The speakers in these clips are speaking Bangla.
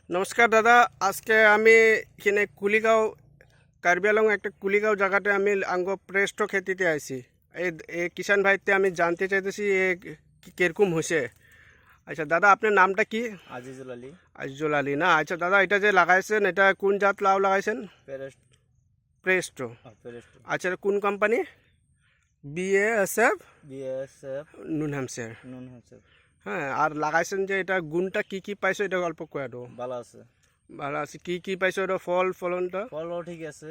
নমস্কার দাদা, আজকে আমি এখানে কুলিগাঁও কার্বি আংলং একটা কুলিগাঁও জায়গাতে আমি আঙ্গ প্রেস্টো খেতিতে আইছি। এই কিষান ভাইতে আমি জানতে চাইতেছি কিরকম হয়েছে। আচ্ছা দাদা, আপনার নামটা কি? আজিজুল আলী। আজিজুল আলী না? আচ্ছা দাদা, এটা যে লাগাইছেন এটা কোন জাত লাউ লাগাইছেন? প্রেস্টো। পেরেস্টো। আচ্ছা, এটা কোন কোম্পানি? বিএএসএফ বিএসএফ নুন হ্যাম্পশায়ার। নুন হচ্ছে। হ্যাঁ, আর লাগাইছেন যে এটা গুণটা কি কি পাইছো এটা অল্প কয়ে দাও। ভালো আছে। ভালো আছে। কি কি পাইছো এটা? ফলনটা? ফলও ঠিক আছে।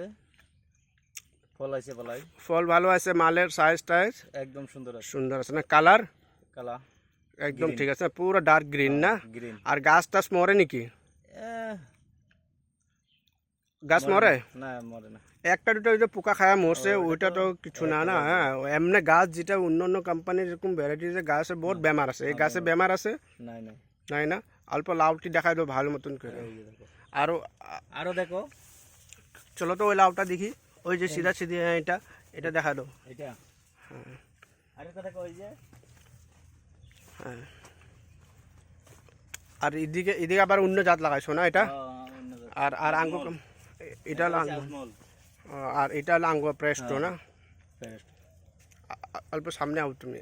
ফল আছে বলাই। ফল ভালো আছে, মালের সাইজ টাইজ একদম সুন্দর আছে। সুন্দর আছে না? কালার কালা একদম Green. ঠিক আছে, পুরো ডার্ক গ্রিন না? গ্রিন। আর গাছ টাছ মরে নাকি? গাছ মরে না, মরে না। একটা দুটো ওই যে পোকা খায়া মরছে, ওইটা ওইটা তো তো কিছু না না। হ্যাঁ, এমনি গাছ যেটা অন্য অন্য কোম্পানির এরকম ভ্যারাইটিস গাছে বহুত বেমার আছে, এই গাছে বেমার আছে নাই নাই। নাই না? অল্প লাউটি দেখাই দাও ভালো মতন করে। এই যে দেখো। আরো আরো দেখো। চলো তো ওই লাউটা দেখি, ওই যে সিধা সিধি। হ্যাঁ, এটা এটা দেখা দাও। এটা আরেকটা দেখো, ওই যে। হ্যাঁ, আর এদিকে এদিকে আবার অন্য জাত লাগাইছো না এটা? অন্য দেখো। আর আর আঙ্গুর এটা হলো আঙ্গুর। আজমল। আর এটা হলো আঙ্গুর প্রেস্টো না? পেরেস্টো। অল্প সামনে আও তুমি।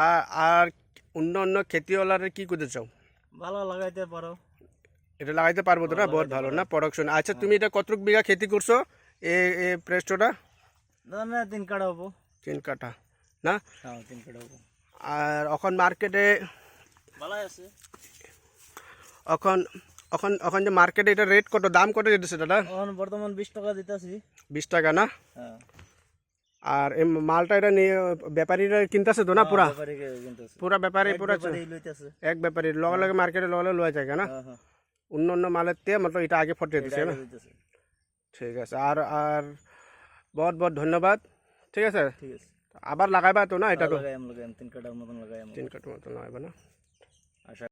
আর আর অন্য অন্য খেতিওয়ালারে কি করতে চাও? ভালো লাগাইতে পারো। এটা লাগাইতে পারবো তো না? বহুত ভালো না প্রোডাকশন। আচ্ছা, তুমি এটা কতটুক বিঘা খেতি করছো এ প্রেস্টোটা? না, 3 কাটা হবো। 3 কাঠা না? হ্যাঁ, 3 কাটা হবো। আর এখন মার্কেটে ভালো আছে। এখন এখন এখন যে মার্কেটে এটা রেট কত, দাম কত যেতেছে দাদা? এখন বর্তমান 20 টাকা দিতেছি। 20 টাকা না? হ্যাঁ। আর এই মালটা এটা নিয়ে ব্যাপারীরা কিনতেছে তো না? পুরা ব্যাপারীকে কিনতেছে। পুরা ব্যাপারী পুরা ব্যাপারী লইতেছে। এক ব্যাপারী লগে লগে মার্কেটে লগে লগে লওয়া যায় না? হ্যাঁ হ্যাঁ। অন্য অন্য মালের তে মতলব এটা আগে ফটে দিচ্ছে এটা না? লইতেছে। ঠিক আছে। আর আর বহুত বহুত ধন্যবাদ। ঠিক আছে, ঠিক আছে। আবার লাগাইবা তো না? এটা তো লাগাই 3 কাটার মতন লাগাই। 3 কাঠা মতো লাগাইবা না?